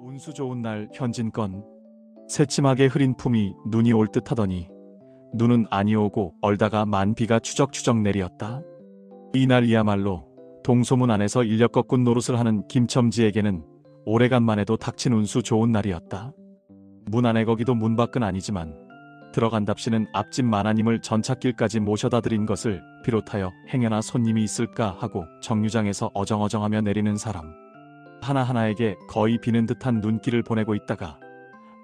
운수 좋은 날 현진건. 새침하게 흐린 품이 눈이 올 듯하더니 눈은 아니오고 얼다가 만비가 추적추적 내리었다. 이날이야말로 동소문 안에서 인력 거꾼 노릇을 하는 김첨지에게는 오래간만에도 닥친 운수 좋은 날이었다. 문 안에 거기도 문 밖은 아니지만 들어간답시는 앞집 마나님을 전찻길까지 모셔다 드린 것을 비롯하여 행여나 손님이 있을까 하고 정류장에서 어정어정하며 내리는 사람 하나하나에게 거의 비는 듯한 눈길을 보내고 있다가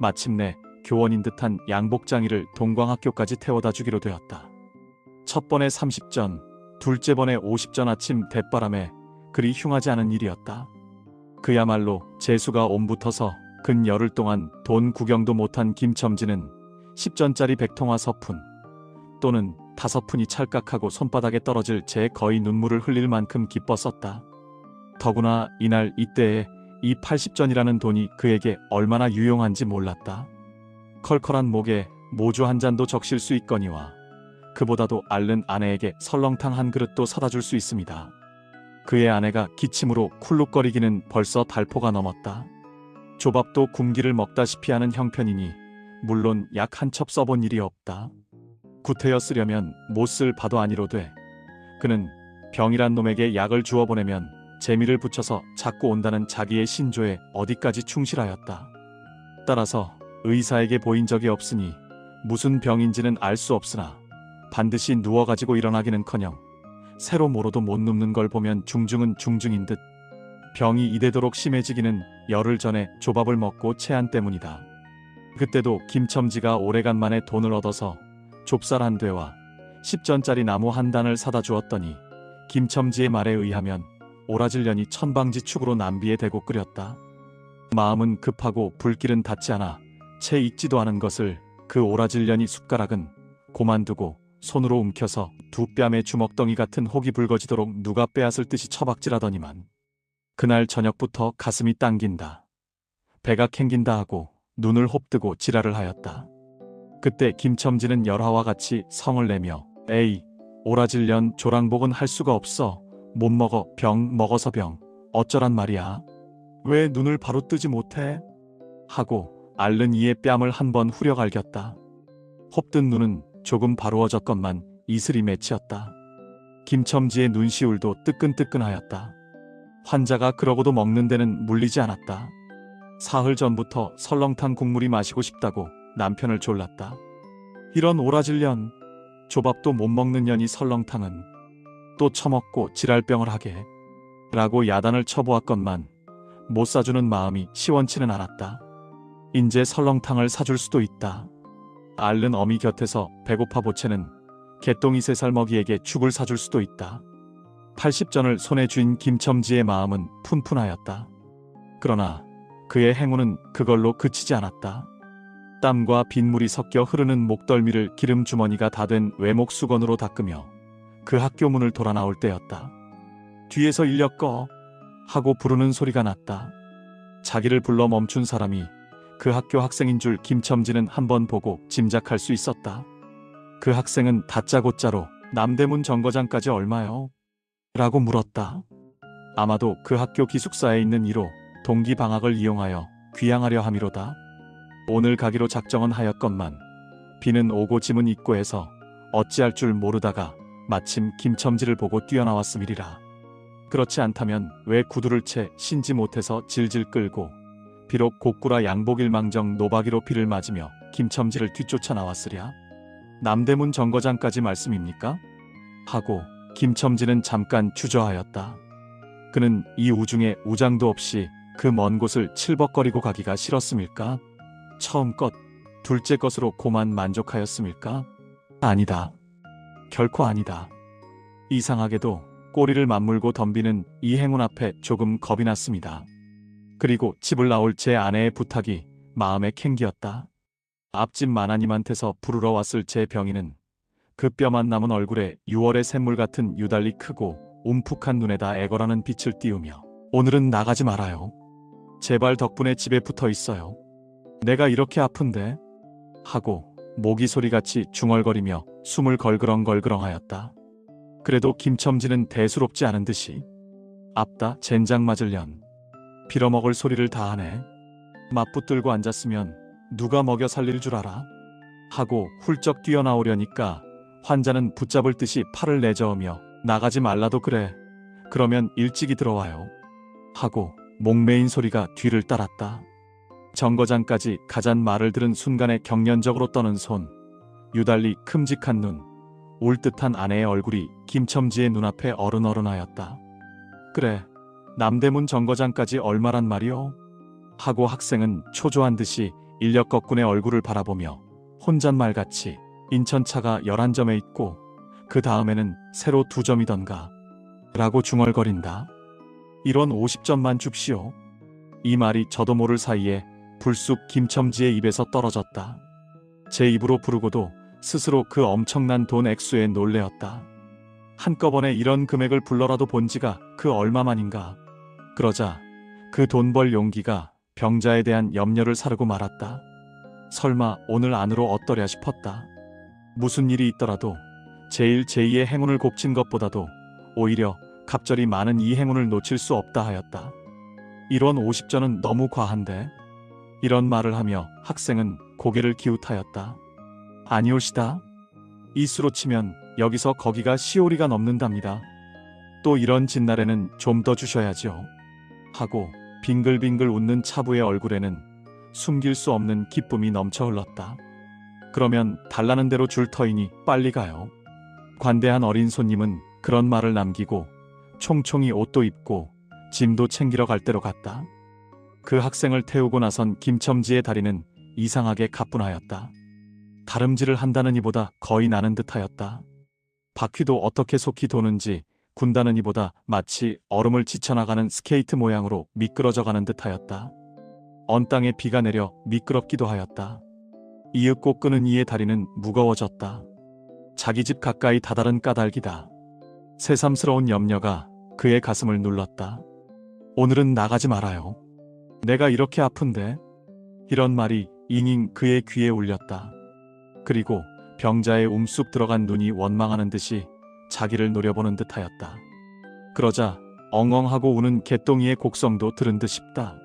마침내 교원인 듯한 양복장이를 동광학교까지 태워다 주기로 되었다. 첫 번에 30전, 둘째 번에 50전 아침 대바람에 그리 흉하지 않은 일이었다. 그야말로 재수가 옴붙어서 근 열흘 동안 돈 구경도 못한 김첨지는 10전짜리 백통화 서푼 또는 5푼이 찰깍하고 손바닥에 떨어질 제 거의 눈물을 흘릴 만큼 기뻤었다. 더구나 이날 이때에 이 80전이라는 돈이 그에게 얼마나 유용한지 몰랐다. 컬컬한 목에 모주 한 잔도 적실 수 있거니와 그보다도 앓는 아내에게 설렁탕 한 그릇도 사다 줄 수 있습니다. 그의 아내가 기침으로 쿨룩거리기는 벌써 달포가 넘었다. 조밥도 굶기를 먹다시피 하는 형편이니 물론 약 한 첩 써본 일이 없다. 구태여 쓰려면 못 쓸 바도 아니로되 그는 병이란 놈에게 약을 주어 보내면 재미를 붙여서 자꾸 온다는 자기의 신조에 어디까지 충실하였다. 따라서 의사에게 보인 적이 없으니 무슨 병인지는 알 수 없으나 반드시 누워가지고 일어나기는커녕 새로 모로도 못 눕는 걸 보면 중중은 중중인 듯 병이 이대도록 심해지기는 열흘 전에 조밥을 먹고 체한 때문이다. 그때도 김첨지가 오래간만에 돈을 얻어서 좁쌀 한 되와 10전짜리 나무 한 단을 사다 주었더니 김첨지의 말에 의하면 오라질년이 천방지축으로 남비에 대고 끓였다. 마음은 급하고 불길은 닿지 않아 채 익지도 않은 것을 그 오라질년이 숟가락은 고만두고 손으로 움켜서 두 뺨에 주먹덩이 같은 혹이 붉어지도록 누가 빼앗을 듯이 처박질하더니만 그날 저녁부터 가슴이 당긴다. 배가 캥긴다 하고 눈을 홉뜨고 지랄을 하였다. 그때 김첨지는 열화와 같이 성을 내며 에이 오라질년 조랑복은 할 수가 없어. 못 먹어 병 먹어서 병 어쩌란 말이야. 왜 눈을 바로 뜨지 못해? 하고 앓는 이의 뺨을 한번 후려 갈겼다. 홉뜬 눈은 조금 바로워졌건만 이슬이 맺히었다. 김첨지의 눈시울도 뜨끈뜨끈하였다. 환자가 그러고도 먹는 데는 물리지 않았다. 사흘 전부터 설렁탕 국물이 마시고 싶다고 남편을 졸랐다. 이런 오라질년 조밥도 못 먹는 년이 설렁탕은 또 처먹고 지랄병을 하게 라고 야단을 쳐보았건만 못 사주는 마음이 시원치는 않았다. 인제 설렁탕을 사줄 수도 있다. 앓는 어미 곁에서 배고파 보채는 개똥이 3살 먹이에게 죽을 사줄 수도 있다. 80전을 손에 쥔 김첨지의 마음은 푼푼하였다. 그러나 그의 행운은 그걸로 그치지 않았다. 땀과 빗물이 섞여 흐르는 목덜미를 기름 주머니가 다 된 외목 수건으로 닦으며 그 학교 문을 돌아 나올 때였다. 뒤에서 인력 꺼 하고 부르는 소리가 났다. 자기를 불러 멈춘 사람이 그 학교 학생인 줄 김첨지는 한번 보고 짐작할 수 있었다. 그 학생은 다짜고짜로 남대문 정거장까지 얼마요? 라고 물었다. 아마도 그 학교 기숙사에 있는 이로 동기 방학을 이용하여 귀향하려 함이로다. 오늘 가기로 작정은 하였건만 비는 오고 짐은 있고 해서 어찌할 줄 모르다가 마침 김첨지를 보고 뛰어나왔음이리라. 그렇지 않다면 왜 구두를 채 신지 못해서 질질 끌고 비록 곡구라 양복일망정 노바기로 비를 맞으며 김첨지를 뒤쫓아 나왔으랴. 남대문 정거장까지 말씀입니까? 하고 김첨지는 잠깐 주저하였다. 그는 이 우중에 우장도 없이 그 먼 곳을 칠벅거리고 가기가 싫었음일까? 처음 것, 둘째 것으로 고만 만족하였음일까? 아니다. 결코 아니다. 이상하게도 꼬리를 맞물고 덤비는 이 행운 앞에 조금 겁이 났습니다. 그리고 집을 나올 제 아내의 부탁이 마음에 캥기었다. 앞집 마나님한테서 부르러 왔을 제 병인은 그 뼈만 남은 얼굴에 6월의 샘물 같은 유달리 크고 움푹한 눈에다 애걸하는 빛을 띄우며 오늘은 나가지 말아요. 제발 덕분에 집에 붙어 있어요. 내가 이렇게 아픈데 하고 모기 소리같이 중얼거리며 숨을 걸그렁걸그렁하였다. 그래도 김첨지는 대수롭지 않은 듯이 앞다 젠장 맞을련 빌어먹을 소리를 다 하네 맞붙들고 앉았으면 누가 먹여 살릴 줄 알아? 하고 훌쩍 뛰어나오려니까 환자는 붙잡을 듯이 팔을 내저으며 나가지 말라도 그래. 그러면 일찍이 들어와요. 하고 목매인 소리가 뒤를 따랐다. 정거장까지 가잔 말을 들은 순간에 경련적으로 떠는 손, 유달리 큼직한 눈, 울듯한 아내의 얼굴이 김첨지의 눈앞에 어른어른하였다. 그래, 남대문 정거장까지 얼마란 말이오? 하고 학생은 초조한 듯이 인력거꾼의 얼굴을 바라보며 혼잣말같이 인천차가 11점에 있고 그 다음에는 새로 2점이던가 라고 중얼거린다. 이런 50점만 줍시오. 이 말이 저도 모를 사이에 불쑥 김첨지의 입에서 떨어졌다. 제 입으로 부르고도 스스로 그 엄청난 돈 액수에 놀래었다. 한꺼번에 이런 금액을 불러라도 본 지가 그 얼마만인가. 그러자 그 돈 벌 용기가 병자에 대한 염려를 사르고 말았다. 설마 오늘 안으로 어떠랴 싶었다. 무슨 일이 있더라도 제일 제2의 행운을 곱친 것보다도 오히려 갑절이 많은 이 행운을 놓칠 수 없다 하였다. 이런 50전은 너무 과한데? 이런 말을 하며 학생은 고개를 기웃하였다. 아니오시다. 이 수로 치면 여기서 거기가 시오리가 넘는답니다. 또 이런 진날에는 좀 더 주셔야죠. 하고 빙글빙글 웃는 차부의 얼굴에는 숨길 수 없는 기쁨이 넘쳐 흘렀다. 그러면 달라는 대로 줄 터이니 빨리 가요. 관대한 어린 손님은 그런 말을 남기고 총총히 옷도 입고 짐도 챙기러 갈 대로 갔다. 그 학생을 태우고 나선 김첨지의 다리는 이상하게 가뿐하였다. 다름질을 한다는 이보다 거의 나는 듯하였다. 바퀴도 어떻게 속히 도는지 군다는 이보다 마치 얼음을 지쳐나가는 스케이트 모양으로 미끄러져가는 듯하였다. 언 땅에 비가 내려 미끄럽기도 하였다. 이윽고 끄는 이의 다리는 무거워졌다. 자기 집 가까이 다다른 까닭이다. 새삼스러운 염려가 그의 가슴을 눌렀다. 오늘은 나가지 말아요. 내가 이렇게 아픈데. 이런 말이 잉잉 그의 귀에 울렸다. 그리고 병자의 움쑥 들어간 눈이 원망하는 듯이 자기를 노려보는 듯하였다. 그러자 엉엉하고 우는 개똥이의 곡성도 들은 듯 싶다.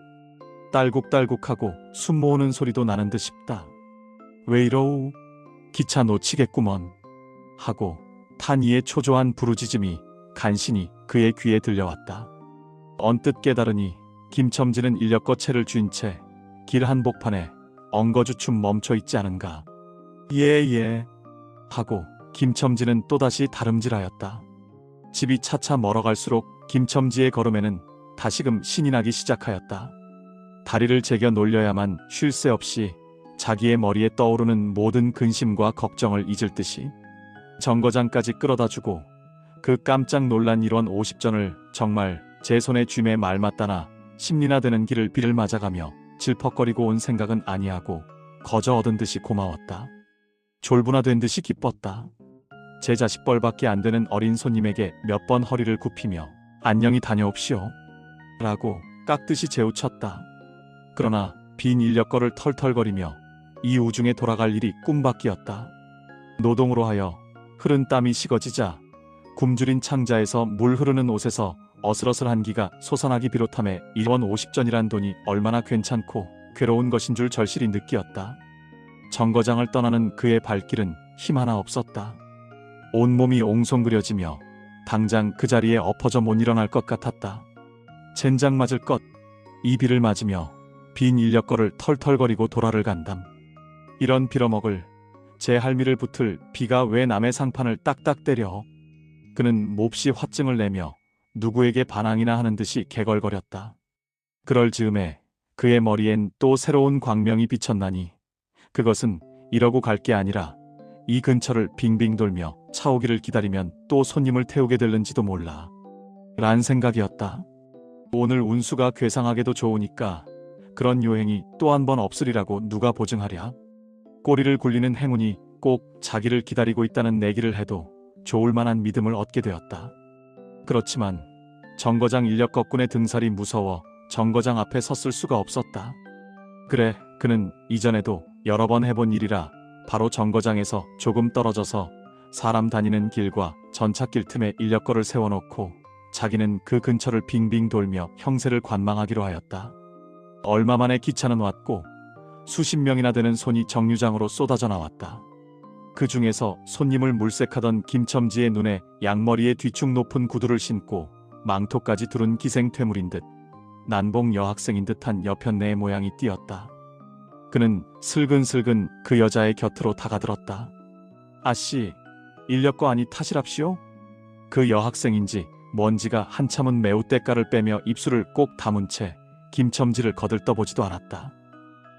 딸국딸국하고 숨 모으는 소리도 나는 듯 싶다. 왜 이러우? 기차 놓치겠구먼. 하고 탄이의 초조한 부르짖음이 간신히 그의 귀에 들려왔다. 언뜻 깨달으니 김첨지는 인력거 채를 쥔 채 길 한복판에 엉거주춤 멈춰 있지 않은가. 예. 하고 김첨지는 또다시 다름질하였다. 집이 차차 멀어갈수록 김첨지의 걸음에는 다시금 신이 나기 시작하였다. 다리를 제겨 놀려야만 쉴 새 없이 자기의 머리에 떠오르는 모든 근심과 걱정을 잊을 듯이 정거장까지 끌어다주고 그 깜짝 놀란 일원 50전을 정말 제 손에 쥐매 말 맞다나 심리나 되는 길을 비를 맞아가며 질퍽거리고 온 생각은 아니하고 거저 얻은 듯이 고마웠다. 졸분화된 듯이 기뻤다. 제 자식 벌밖에 안 되는 어린 손님에게 몇 번 허리를 굽히며 안녕히 다녀옵시오 라고 깍듯이 재우쳤다. 그러나 빈 인력거를 털털거리며 이 우중에 돌아갈 일이 꿈밖이었다. 노동으로 하여 흐른 땀이 식어지자 굶주린 창자에서 물 흐르는 옷에서 어슬어슬한 기가 솟아나기 비롯함에 1원 50전이란 돈이 얼마나 괜찮고 괴로운 것인 줄 절실히 느끼었다. 정거장을 떠나는 그의 발길은 힘 하나 없었다. 온몸이 옹송그려지며 당장 그 자리에 엎어져 못 일어날 것 같았다. 젠장 맞을 것. 이 비를 맞으며 빈 인력거를 털털거리고 도라를 간담. 이런 빌어먹을 제 할미를 붙을 비가 왜 남의 상판을 딱딱 때려. 그는 몹시 화증을 내며 누구에게 반항이나 하는 듯이 개걸거렸다. 그럴 즈음에 그의 머리엔 또 새로운 광명이 비쳤나니 그것은 이러고 갈 게 아니라 이 근처를 빙빙 돌며 차 오기를 기다리면 또 손님을 태우게 될는지도 몰라 란 생각이었다. 오늘 운수가 괴상하게도 좋으니까 그런 요행이 또 한 번 없으리라고 누가 보증하랴. 꼬리를 굴리는 행운이 꼭 자기를 기다리고 있다는 내기를 해도 좋을 만한 믿음을 얻게 되었다. 그렇지만 정거장 인력거꾼의 등살이 무서워 정거장 앞에 섰을 수가 없었다. 그래, 그는 이전에도 여러 번 해본 일이라 바로 정거장에서 조금 떨어져서 사람 다니는 길과 전찻길 틈에 인력거를 세워놓고 자기는 그 근처를 빙빙 돌며 형세를 관망하기로 하였다. 얼마 만에 기차는 왔고 수십 명이나 되는 손이 정류장으로 쏟아져 나왔다. 그 중에서 손님을 물색하던 김첨지의 눈에 양머리에 뒤축 높은 구두를 신고 망토까지 두른 기생퇴물인 듯 난봉 여학생인 듯한 여편네의 모양이 띄었다. 그는 슬근슬근 그 여자의 곁으로 다가들었다. 아씨, 인력거 아니 타시랍시오? 그 여학생인지 뭔지가 한참은 매우 때깔을 빼며 입술을 꼭 다문 채 김첨지를 거들떠보지도 않았다.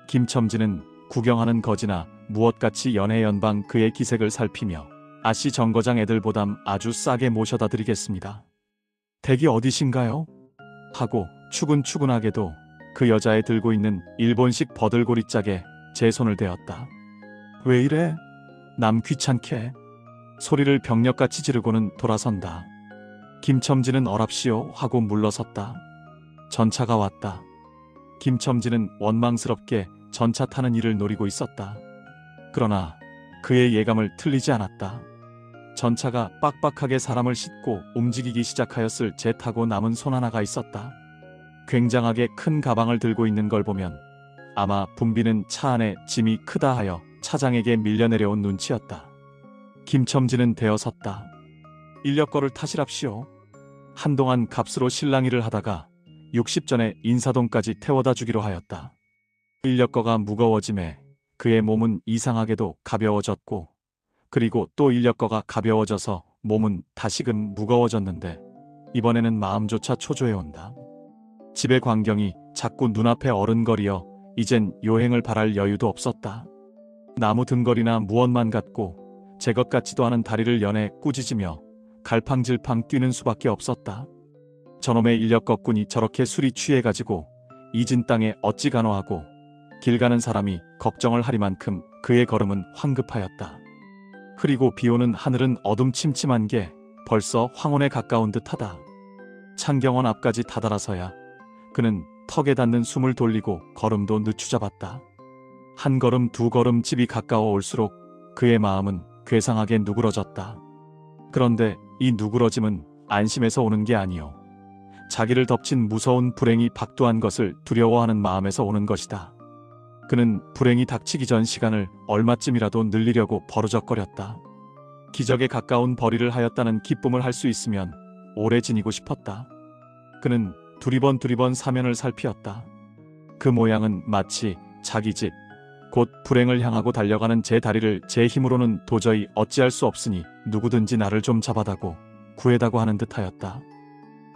김첨지는 구경하는 거지나 무엇같이 연해연방 그의 기색을 살피며 아씨 정거장 애들보담 아주 싸게 모셔다 드리겠습니다. 댁이 어디신가요? 하고 추근추근하게도 그 여자의 들고 있는 일본식 버들고리 짝에 제 손을 대었다. 왜 이래? 남 귀찮게. 소리를 병력같이 지르고는 돌아선다. 김첨지는 어랍시오 하고 물러섰다. 전차가 왔다. 김첨지는 원망스럽게 전차 타는 일을 노리고 있었다. 그러나 그의 예감을 틀리지 않았다. 전차가 빡빡하게 사람을 싣고 움직이기 시작하였을 제 타고 남은 손 하나가 있었다. 굉장하게 큰 가방을 들고 있는 걸 보면 아마 붐비는 차 안에 짐이 크다 하여 차장에게 밀려 내려온 눈치였다. 김첨지는 대어섰다. 인력거를 타시랍시오. 한동안 값으로 실랑이를 하다가 60전에 인사동까지 태워다 주기로 하였다. 인력거가 무거워짐에 그의 몸은 이상하게도 가벼워졌고 그리고 또 인력거가 가벼워져서 몸은 다시금 무거워졌는데 이번에는 마음조차 초조해온다. 집의 광경이 자꾸 눈앞에 어른거리어 이젠 요행을 바랄 여유도 없었다. 나무 등걸이나 무언만 같고 제 것 같지도 않은 다리를 연해 꾸짖으며 갈팡질팡 뛰는 수밖에 없었다. 저놈의 인력거꾼이 저렇게 술이 취해가지고 잊은 땅에 어찌 간호하고 길 가는 사람이 걱정을 하리만큼 그의 걸음은 황급하였다. 흐리고 비오는 하늘은 어둠침침한 게 벌써 황혼에 가까운 듯하다. 창경원 앞까지 다다라서야 그는 턱에 닿는 숨을 돌리고 걸음도 늦추잡았다. 한 걸음 두 걸음 집이 가까워 올수록 그의 마음은 괴상하게 누그러졌다. 그런데 이 누그러짐은 안심에서 오는 게 아니요 자기를 덮친 무서운 불행이 박두한 것을 두려워하는 마음에서 오는 것이다. 그는 불행이 닥치기 전 시간을 얼마쯤이라도 늘리려고 버르적거렸다. 기적에 가까운 벌이를 하였다는 기쁨을 할 수 있으면 오래 지니고 싶었다. 그는 두리번 사면을 살피었다. 그 모양은 마치 자기 집, 곧 불행을 향하고 달려가는 제 다리를 제 힘으로는 도저히 어찌할 수 없으니 누구든지 나를 좀 잡아다고 구해다고 하는 듯하였다.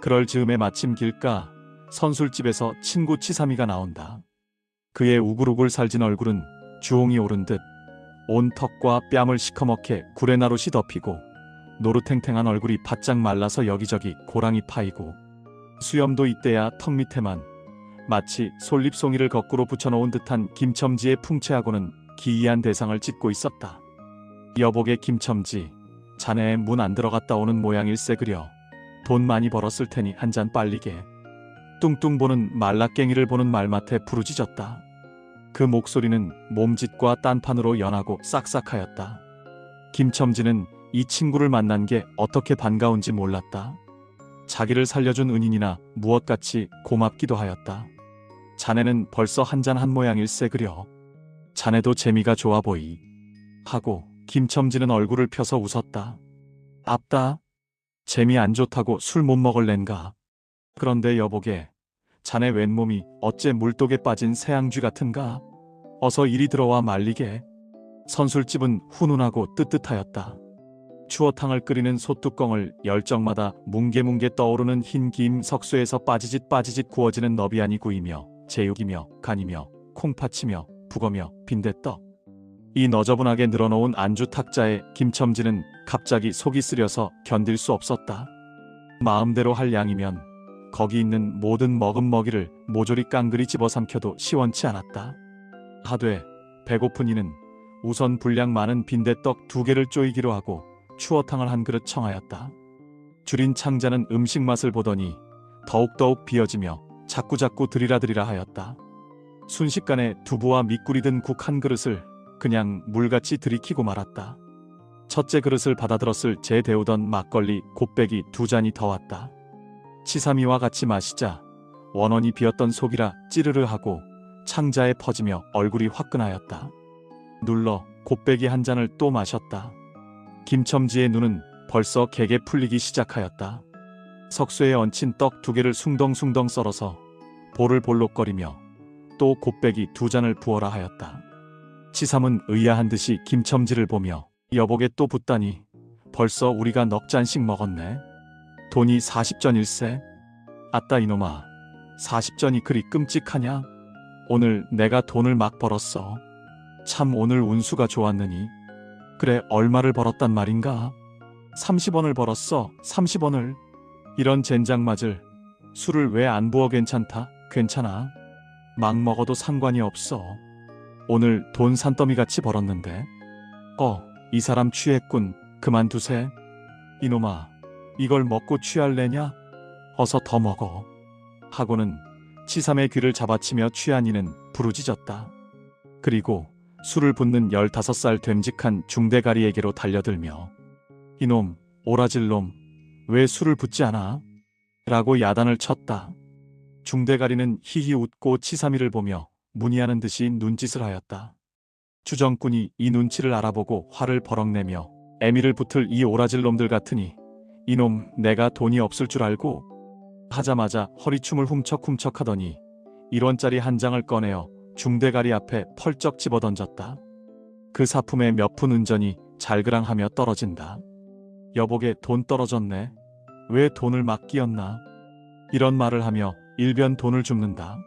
그럴 즈음에 마침 길가 선술집에서 친구 치삼이가 나온다. 그의 우글우글 살진 얼굴은 주홍이 오른 듯 온 턱과 뺨을 시커멓게 구레나룻이 덮이고 노루탱탱한 얼굴이 바짝 말라서 여기저기 고랑이 파이고 수염도 이때야 턱 밑에만 마치 솔잎송이를 거꾸로 붙여놓은 듯한 김첨지의 풍채하고는 기이한 대상을 찢고 있었다. 여복의 김첨지, 자네 문 안 들어갔다 오는 모양일세 그려. 돈 많이 벌었을 테니 한 잔 빨리게. 뚱뚱 보는 말라깽이를 보는 말맡에 부르짖었다. 그 목소리는 몸짓과 딴판으로 연하고 싹싹하였다. 김첨지는 이 친구를 만난 게 어떻게 반가운지 몰랐다. 자기를 살려준 은인이나 무엇같이 고맙기도 하였다. 자네는 벌써 한 잔 한 모양일세 그려. 자네도 재미가 좋아 보이. 하고 김첨지는 얼굴을 펴서 웃었다. 앞다. 재미 안 좋다고 술 못 먹을랜가. 그런데 여보게, 자네 왼몸이 어째 물독에 빠진 새앙쥐 같은가? 어서 이리 들어와 말리게. 선술집은 훈훈하고 뜨뜻하였다. 추어탕을 끓이는 솥뚜껑을 열정마다 뭉게뭉게 떠오르는 흰 김 석쇠에서 빠지짓 구워지는 너비안이 구이며 제육이며 간이며 콩팥이며 북어며 빈대떡. 이 너저분하게 늘어놓은 안주 탁자에 김첨지는 갑자기 속이 쓰려서 견딜 수 없었다. 마음대로 할 양이면 거기 있는 모든 먹음먹이를 모조리 깡그리 집어삼켜도 시원치 않았다. 하되 배고픈 이는 우선 분량 많은 빈대떡 2개를 쪼이기로 하고 추어탕을 한 그릇 청하였다. 줄인 창자는 음식 맛을 보더니 더욱더욱 비어지며 자꾸자꾸 드리라 하였다. 순식간에 두부와 밑꿀이 든 국 한 그릇을 그냥 물같이 들이키고 말았다. 첫째 그릇을 받아들었을 제 데우던 막걸리 곱빼기 2잔이 더 왔다. 치삼이와 같이 마시자 원원이 비었던 속이라 찌르르 하고 창자에 퍼지며 얼굴이 화끈하였다. 눌러 곱배기 한 잔을 또 마셨다. 김첨지의 눈은 벌써 개게 풀리기 시작하였다. 석쇠에 얹힌 떡 2개를 숭덩숭덩 썰어서 볼을 볼록거리며 또 곱배기 2잔을 부어라 하였다. 치삼은 의아한 듯이 김첨지를 보며 여복에 또 붓다니 벌써 우리가 넉 잔씩 먹었네. 돈이 40전일세. 아따 이놈아, 40전이 그리 끔찍하냐? 오늘 내가 돈을 막 벌었어. 참 오늘 운수가 좋았느니. 그래, 얼마를 벌었단 말인가? 30원을 벌었어. 30원을. 이런 젠장 맞을. 술을 왜 안 부어? 괜찮다. 괜찮아. 막 먹어도 상관이 없어. 오늘 돈 산더미같이 벌었는데. 이 사람 취했군. 그만두세. 이놈아, 이걸 먹고 취할래냐? 어서 더 먹어. 하고는 치삼의 귀를 잡아치며 취한 이는 부르짖었다. 그리고 술을 붓는 15살 됨직한 중대가리에게로 달려들며 이놈, 오라질 놈, 왜 술을 붓지 않아? 라고 야단을 쳤다. 중대가리는 히히 웃고 치삼이를 보며 문의하는 듯이 눈짓을 하였다. 주정꾼이 이 눈치를 알아보고 화를 버럭내며 애미를 붙을 이 오라질 놈들 같으니 이놈 내가 돈이 없을 줄 알고 하자마자 허리춤을 훔척훔척 하더니 1원짜리 한 장을 꺼내어 중대가리 앞에 펄쩍 집어던졌다. 그 사품에 몇 푼 은전이 잘그랑하며 떨어진다. 여복에 돈 떨어졌네. 왜 돈을 막 끼었나? 이런 말을 하며 일변 돈을 줍는다.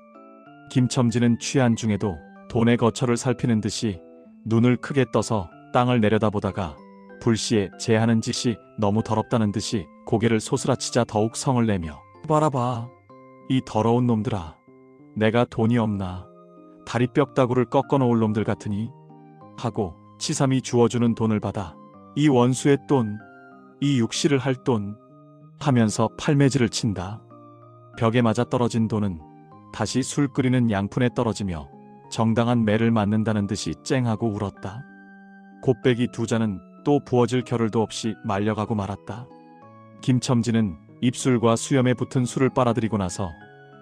김첨지는 취한 중에도 돈의 거처를 살피는 듯이 눈을 크게 떠서 땅을 내려다보다가 불시에 제하는 짓이 너무 더럽다는 듯이 고개를 소스라치자 더욱 성을 내며 봐라봐, 이 더러운 놈들아, 내가 돈이 없나? 다리 뼈다구를 꺾어 놓을 놈들 같으니. 하고 치삼이 주어주는 돈을 받아 이 원수의 돈, 이 육시를 할 돈 하면서 팔매질을 친다. 벽에 맞아 떨어진 돈은 다시 술 끓이는 양푼에 떨어지며 정당한 매를 맞는다는 듯이 쨍하고 울었다. 곱배기 2잔은 또 부어질 겨를도 없이 말려가고 말았다. 김첨지는 입술과 수염에 붙은 술을 빨아들이고 나서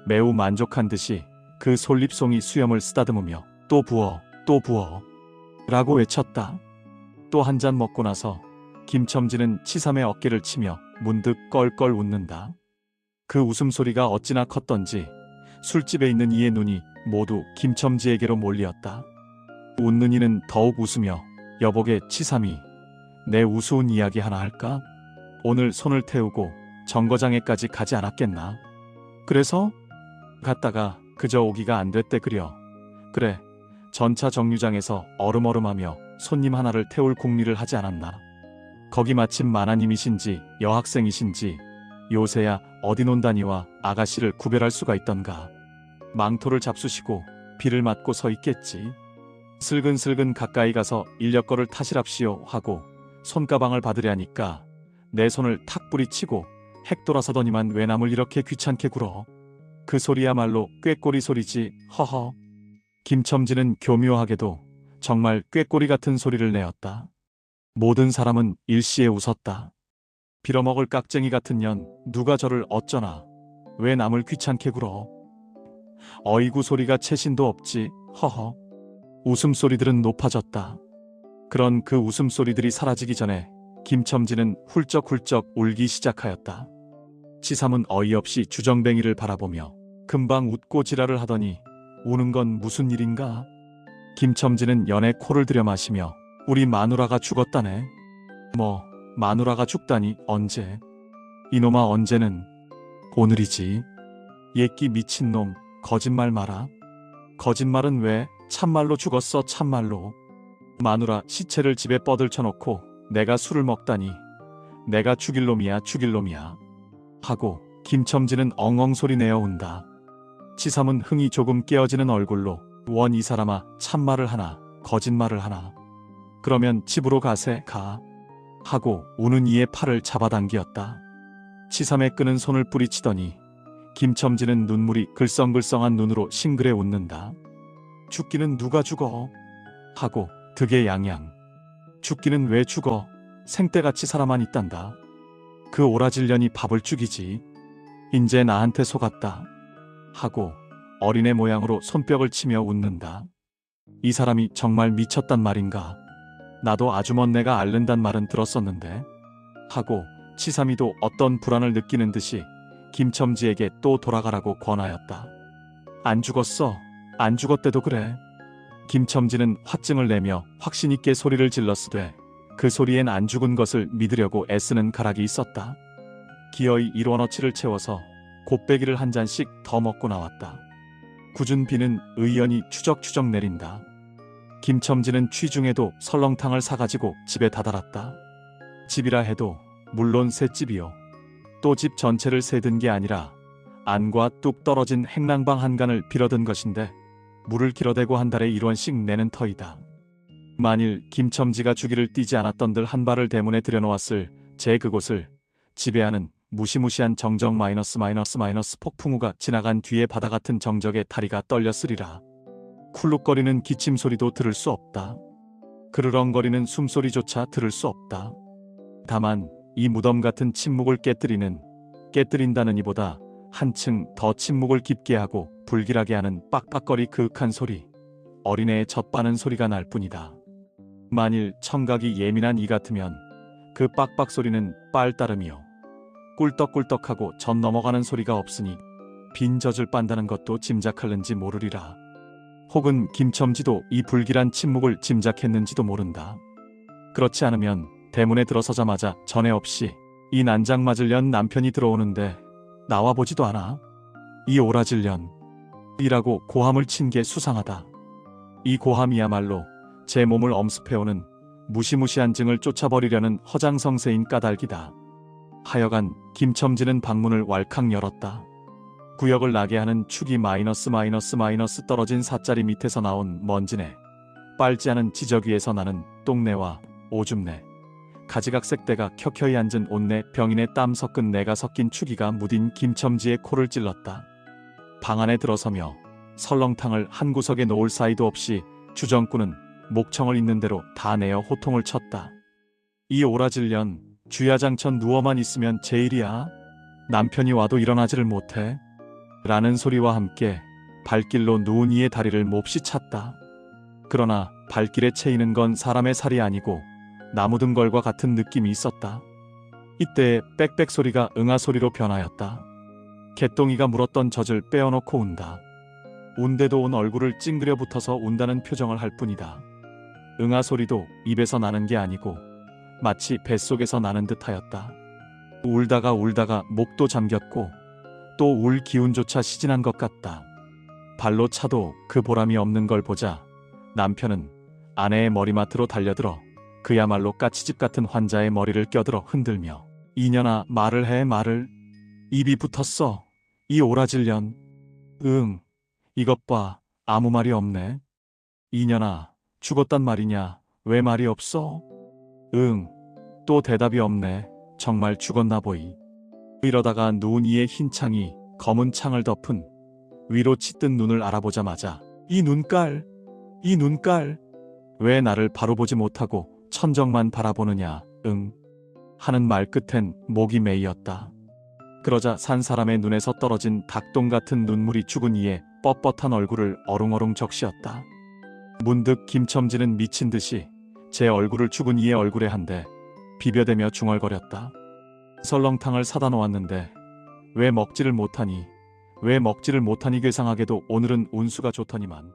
매우 만족한 듯이 그 솔잎송이 수염을 쓰다듬으며 또 부어, 또 부어 라고 외쳤다. 또 한 잔 먹고 나서 김첨지는 치삼의 어깨를 치며 문득 껄껄 웃는다. 그 웃음소리가 어찌나 컸던지 술집에 있는 이의 눈이 모두 김첨지에게로 몰리었다. 웃는 이는 더욱 웃으며 여복의 치삼이 내 우스운 이야기 하나 할까? 오늘 손을 태우고 정거장에까지 가지 않았겠나? 그래서 갔다가 그저 오기가 안 됐대 그려. 그래, 전차 정류장에서 얼음얼음하며 손님 하나를 태울 궁리를 하지 않았나? 거기 마침 만화님이신지 여학생이신지 요새야 어디 논다니와 아가씨를 구별할 수가 있던가. 망토를 잡수시고 비를 맞고 서 있겠지. 슬근슬근 가까이 가서 인력거를 타시랍시오 하고 손가방을 받으려니까 내 손을 탁 뿌리치고 핵 돌아서더니만 왜 남을 이렇게 귀찮게 굴어. 그 소리야말로 꾀꼬리 소리지. 허허. 김첨지는 교묘하게도 정말 꾀꼬리 같은 소리를 내었다. 모든 사람은 일시에 웃었다. 빌어먹을 깍쟁이 같은 년, 누가 저를 어쩌나. 왜 남을 귀찮게 굴어. 어이구 소리가 채신도 없지. 허허. 웃음소리들은 높아졌다. 그런 그 웃음소리들이 사라지기 전에 김첨지는 훌쩍훌쩍 울기 시작하였다. 치삼은 어이없이 주정뱅이를 바라보며 금방 웃고 지랄을 하더니 우는 건 무슨 일인가? 김첨지는 연에 코를 들여 마시며 우리 마누라가 죽었다네. 뭐 마누라가 죽다니 언제? 이놈아 언제는? 오늘이지. 예끼 미친놈, 거짓말 마라. 거짓말은 왜? 참말로 죽었어. 참말로. 마누라 시체를 집에 뻗을쳐놓고 내가 술을 먹다니. 내가 죽일 놈이야 죽일 놈이야. 하고 김첨지는 엉엉 소리 내어 운다. 치삼은 흥이 조금 깨어지는 얼굴로 원 이 사람아 참말을 하나 거짓말을 하나. 그러면 집으로 가세 가. 하고 우는 이의 팔을 잡아당기었다. 치삼의 끄는 손을 뿌리치더니 김첨지는 눈물이 글썽글썽한 눈으로 싱그레 웃는다. 죽기는 누가 죽어? 하고 득의양양. 죽기는 왜 죽어? 생때같이 살아만 있단다. 그 오라질년이 밥을 죽이지. 인제 나한테 속았다. 하고 어린애 모양으로 손뼉을 치며 웃는다. 이 사람이 정말 미쳤단 말인가? 나도 아주 먼 내가 앓는단 말은 들었었는데 하고 치삼이도 어떤 불안을 느끼는 듯이 김첨지에게 또 돌아가라고 권하였다. 안 죽었어. 안 죽었대도 그래. 김첨지는 화증을 내며 확신 있게 소리를 질렀으되 그 소리엔 안 죽은 것을 믿으려고 애쓰는 가락이 있었다. 기어이 1원어치를 채워서 곱빼기를 한 잔씩 더 먹고 나왔다. 굳은 비는 의연히 추적추적 내린다. 김첨지는 취중에도 설렁탕을 사가지고 집에 다다랐다. 집이라 해도 물론 셋집이요. 또 집 전체를 세든 게 아니라 안과 뚝 떨어진 행랑방 한간을 빌어든 것인데 물을 길어대고 한 달에 1원씩 내는 터이다. 만일 김첨지가 주기를 띄지 않았던들 한 발을 대문에 들여놓았을 제 그곳을 지배하는 무시무시한 정적 마이너스 폭풍우가 지나간 뒤에 바다 같은 정적의 다리가 떨렸으리라. 쿨룩거리는 기침 소리도 들을 수 없다. 그르렁거리는 숨소리조차 들을 수 없다. 다만 이 무덤 같은 침묵을 깨뜨린다는 이보다 한층 더 침묵을 깊게 하고 불길하게 하는 빡빡거리 그윽한 소리, 어린애의 젖바는 소리가 날 뿐이다. 만일 청각이 예민한 이 같으면 그 빡빡 소리는 빨 따름이요. 꿀떡꿀떡하고 젖 넘어가는 소리가 없으니 빈 젖을 빤다는 것도 짐작할는지 모르리라. 혹은 김첨지도 이 불길한 침묵을 짐작했는지도 모른다. 그렇지 않으면 대문에 들어서자마자 전에 없이 이 난장 맞을년 남편이 들어오는데 나와보지도 않아. 이 오라질년 이라고 고함을 친 게 수상하다. 이 고함이야말로 제 몸을 엄습해오는 무시무시한 증을 쫓아버리려는 허장성세인 까닭이다. 하여간 김첨지는 방문을 왈칵 열었다. 구역을 나게 하는 축이 마이너스 떨어진 사짜리 밑에서 나온 먼지네, 빨지 않은 지적 위에서 나는 똥내와 오줌내, 가지각색 대가 켜켜이 앉은 옷내, 병인의 땀 섞은 내가 섞인 추기가 무딘 김첨지의 코를 찔렀다. 방 안에 들어서며 설렁탕을 한 구석에 놓을 사이도 없이 주정꾼은 목청을 있는 대로 다 내어 호통을 쳤다. 이 오라질년, 주야장천 누워만 있으면 제일이야. 남편이 와도 일어나지를 못해. 라는 소리와 함께 발길로 누운 이의 다리를 몹시 찼다. 그러나 발길에 채이는 건 사람의 살이 아니고 나무등걸과 같은 느낌이 있었다. 이때 빽빽 소리가 응아 소리로 변하였다. 개똥이가 물었던 젖을 빼어놓고 운다. 운데도 온 얼굴을 찡그려 붙어서 운다는 표정을 할 뿐이다. 응아 소리도 입에서 나는 게 아니고 마치 뱃속에서 나는 듯하였다. 울다가 목도 잠겼고 또 울 기운조차 시진한 것 같다. 발로 차도 그 보람이 없는 걸 보자 남편은 아내의 머리맡으로 달려들어 그야말로 까치집 같은 환자의 머리를 껴들어 흔들며 이년아 말을 해 말을. 입이 붙었어. 이 오라질년. 응. 이것 봐. 아무 말이 없네. 이년아 죽었단 말이냐. 왜 말이 없어? 응. 또 대답이 없네. 정말 죽었나 보이. 이러다가 누운 이의 흰 창이 검은 창을 덮은 위로 치뜬 눈을 알아보자마자 이 눈깔 왜 나를 바로 보지 못하고 천정만 바라보느냐. 응. 하는 말 끝엔 목이 메이었다. 그러자 산 사람의 눈에서 떨어진 닭똥 같은 눈물이 죽은 이의 뻣뻣한 얼굴을 어룽어룽 적시었다. 문득 김첨지는 미친 듯이 제 얼굴을 죽은 이의 얼굴에 한 대 비벼대며 중얼거렸다. 설렁탕을 사다 놓았는데 왜 먹지를 못하니 괴상하게도 오늘은 운수가 좋더니만.